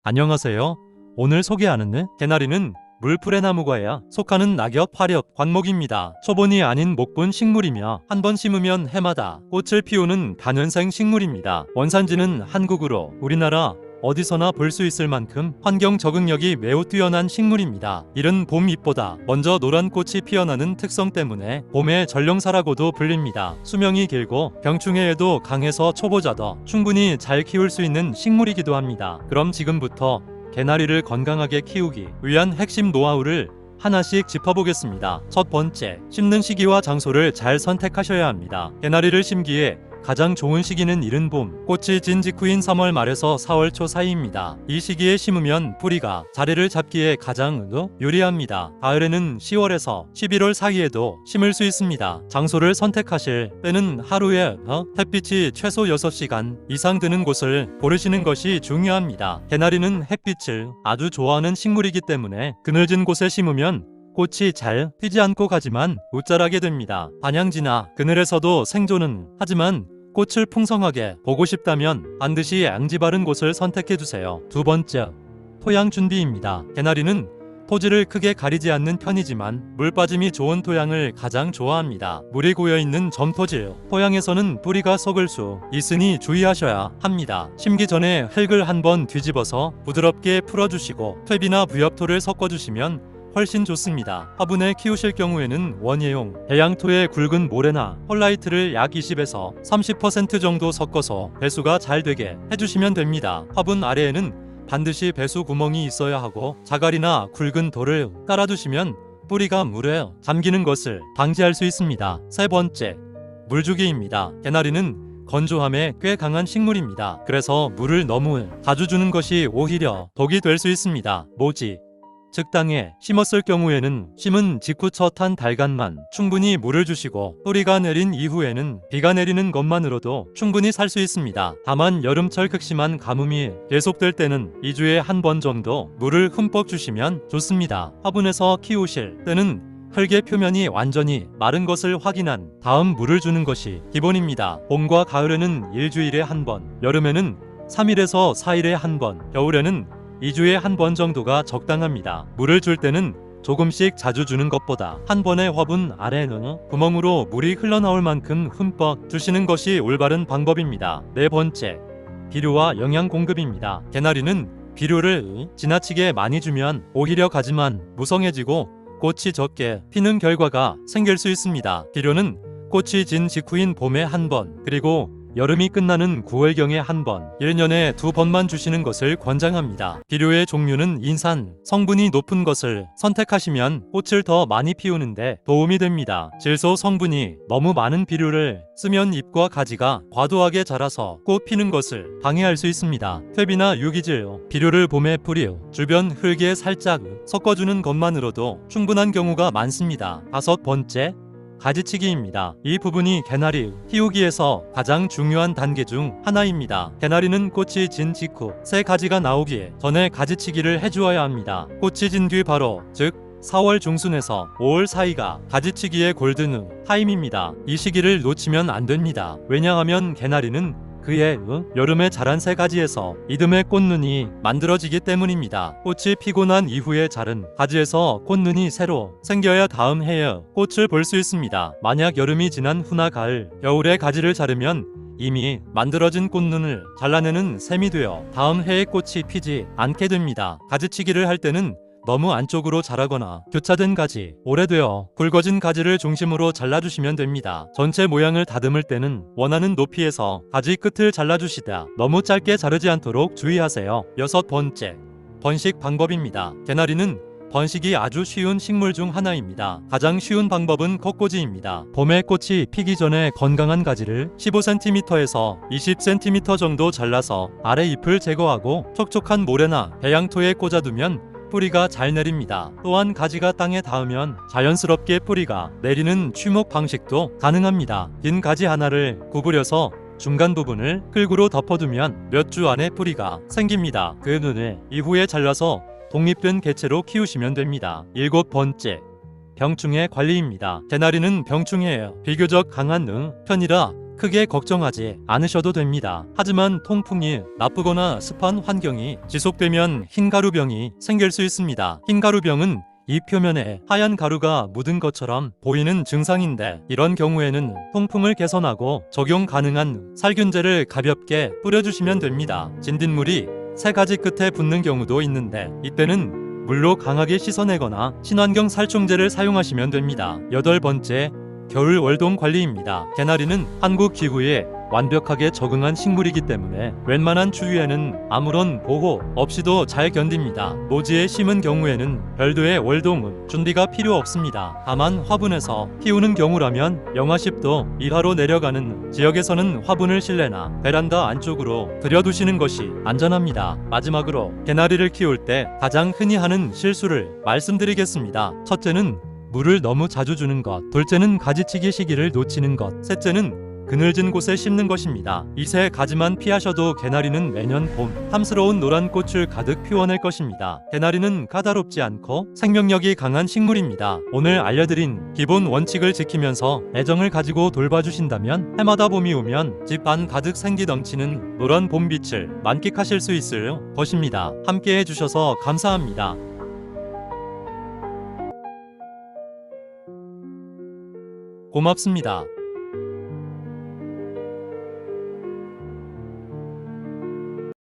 안녕하세요. 오늘 소개하는 개나리는 물풀의나무과에 속하는 낙엽, 화렵, 관목입니다. 초본이 아닌 목본 식물이며 한 번 심으면 해마다 꽃을 피우는 다년생 식물입니다. 원산지는 한국으로 우리나라 어디서나 볼 수 있을 만큼 환경 적응력이 매우 뛰어난 식물입니다. 이른 봄 잎보다 먼저 노란 꽃이 피어나는 특성 때문에 봄의 전령사라고도 불립니다. 수명이 길고 병충해에도 강해서 초보자도 충분히 잘 키울 수 있는 식물이기도 합니다. 그럼 지금부터 개나리를 건강하게 키우기 위한 핵심 노하우를 하나씩 짚어보겠습니다. 첫 번째, 심는 시기와 장소를 잘 선택하셔야 합니다. 개나리를 심기에 가장 좋은 시기는 이른 봄, 꽃이 진 직후인 3월 말에서 4월 초 사이입니다. 이 시기에 심으면 뿌리가 자리를 잡기에 가장 유리합니다. 가을에는 10월에서 11월 사이에도 심을 수 있습니다. 장소를 선택하실 때는 하루에 햇빛이 최소 6시간 이상 드는 곳을 고르시는 것이 중요합니다. 개나리는 햇빛을 아주 좋아하는 식물이기 때문에 그늘진 곳에 심으면 꽃이 잘 피지 않고 가지만 웃자라게 됩니다. 반향지나 그늘에서도 생존은 하지만 꽃을 풍성하게 보고 싶다면 반드시 양지 바른 곳을 선택해주세요. 두 번째, 토양 준비입니다. 개나리는 토지를 크게 가리지 않는 편이지만 물 빠짐이 좋은 토양을 가장 좋아합니다. 물이 고여있는 점토질 토양에서는 뿌리가 썩을 수 있으니 주의하셔야 합니다. 심기 전에 흙을 한번 뒤집어서 부드럽게 풀어주시고 퇴비나 부엽토를 섞어주시면 훨씬 좋습니다. 화분에 키우실 경우에는 원예용 배양토에 굵은 모래나 펄라이트를 약 20에서 30% 정도 섞어서 배수가 잘 되게 해주시면 됩니다. 화분 아래에는 반드시 배수 구멍이 있어야 하고 자갈이나 굵은 돌을 깔아두시면 뿌리가 물에 잠기는 것을 방지할 수 있습니다. 세 번째, 물주기입니다. 개나리는 건조함에 꽤 강한 식물입니다. 그래서 물을 너무 자주 주는 것이 오히려 독이 될 수 있습니다. 모지 즉 땅에 심었을 경우에는 심은 직후 첫 한 달간만 충분히 물을 주시고 뿌리가 내린 이후에는 비가 내리는 것만으로도 충분히 살 수 있습니다. 다만 여름철 극심한 가뭄이 계속될 때는 2주에 한 번 정도 물을 흠뻑 주시면 좋습니다. 화분에서 키우실 때는 흙의 표면이 완전히 마른 것을 확인한 다음 물을 주는 것이 기본입니다. 봄과 가을에는 일주일에 한 번, 여름에는 3일에서 4일에 한 번, 겨울에는 2주에 한 번 정도가 적당합니다. 물을 줄 때는 조금씩 자주 주는 것보다 한 번에 화분 아래는 구멍으로 물이 흘러나올 만큼 흠뻑 주시는 것이 올바른 방법입니다. 네 번째, 비료와 영양 공급입니다. 개나리는 비료를 지나치게 많이 주면 오히려 가지만 무성해지고 꽃이 적게 피는 결과가 생길 수 있습니다. 비료는 꽃이 진 직후인 봄에 한 번, 그리고 여름이 끝나는 9월경에 한 번, 1년에 2번만 주시는 것을 권장합니다. 비료의 종류는 인산, 성분이 높은 것을 선택하시면 꽃을 더 많이 피우는데 도움이 됩니다. 질소 성분이 너무 많은 비료를 쓰면 잎과 가지가 과도하게 자라서 꽃 피는 것을 방해할 수 있습니다. 퇴비나 유기질 비료를 봄에 뿌리 주변 흙에 살짝 섞어주는 것만으로도 충분한 경우가 많습니다. 다섯 번째, 가지치기입니다. 이 부분이 개나리 키우기에서 가장 중요한 단계 중 하나입니다. 개나리는 꽃이 진 직후 새 가지가 나오기에 전에 가지치기를 해주어야 합니다. 꽃이 진 뒤 바로 즉 4월 중순에서 5월 사이가 가지치기의 골든 타임입니다. 이 시기를 놓치면 안 됩니다. 왜냐하면 개나리는 그해 여름에 자란 새 가지에서 이듬해 꽃눈이 만들어지기 때문입니다. 꽃이 피고 난 이후에 자른 가지에서 꽃눈이 새로 생겨야 다음 해에 꽃을 볼 수 있습니다. 만약 여름이 지난 후나 가을, 겨울에 가지를 자르면 이미 만들어진 꽃눈을 잘라내는 셈이 되어 다음 해에 꽃이 피지 않게 됩니다. 가지치기를 할 때는 너무 안쪽으로 자라거나 교차된 가지, 오래되어 굵어진 가지를 중심으로 잘라주시면 됩니다. 전체 모양을 다듬을 때는 원하는 높이에서 가지 끝을 잘라주시다 너무 짧게 자르지 않도록 주의하세요. 여섯 번째, 번식 방법입니다. 개나리는 번식이 아주 쉬운 식물 중 하나입니다. 가장 쉬운 방법은 컷꽂이입니다. 봄에 꽃이 피기 전에 건강한 가지를 15cm에서 20cm 정도 잘라서 아래 잎을 제거하고 촉촉한 모래나 배양토에 꽂아두면 뿌리가 잘 내립니다. 또한 가지가 땅에 닿으면 자연스럽게 뿌리가 내리는 취목 방식도 가능합니다. 긴 가지 하나를 구부려서 중간 부분을 끌구로 덮어두면 몇 주 안에 뿌리가 생깁니다. 그 눈을 이후에 잘라서 독립된 개체로 키우시면 됩니다. 일곱 번째, 병충해 관리입니다. 개나리는 병충해에 비교적 강한 편이라 크게 걱정하지 않으셔도 됩니다. 하지만 통풍이 나쁘거나 습한 환경이 지속되면 흰가루병이 생길 수 있습니다. 흰가루병은 이 표면에 하얀 가루가 묻은 것처럼 보이는 증상인데, 이런 경우에는 통풍을 개선하고 적용 가능한 살균제를 가볍게 뿌려주시면 됩니다. 진딧물이 세 가지 끝에 붙는 경우도 있는데, 이때는 물로 강하게 씻어내거나 친환경 살충제를 사용하시면 됩니다. 8번째, 겨울 월동 관리입니다. 개나리는 한국 기후에 완벽하게 적응한 식물이기 때문에 웬만한 추위에는 아무런 보호 없이도 잘 견딥니다. 노지에 심은 경우에는 별도의 월동 준비가 필요 없습니다. 다만 화분에서 키우는 경우라면 영하 10도 이하로 내려가는 지역에서는 화분을 실내나 베란다 안쪽으로 들여두시는 것이 안전합니다. 마지막으로 개나리를 키울 때 가장 흔히 하는 실수를 말씀드리겠습니다. 첫째는 물을 너무 자주 주는 것, 둘째는 가지치기 시기를 놓치는 것, 셋째는 그늘진 곳에 심는 것입니다. 이 세 가지만 피하셔도 개나리는 매년 봄 탐스러운 노란 꽃을 가득 피워낼 것입니다. 개나리는 까다롭지 않고 생명력이 강한 식물입니다. 오늘 알려드린 기본 원칙을 지키면서 애정을 가지고 돌봐주신다면 해마다 봄이 오면 집 안 가득 생기 넘치는 노란 봄빛을 만끽하실 수 있을 것입니다. 함께 해주셔서 감사합니다. 고맙습니다.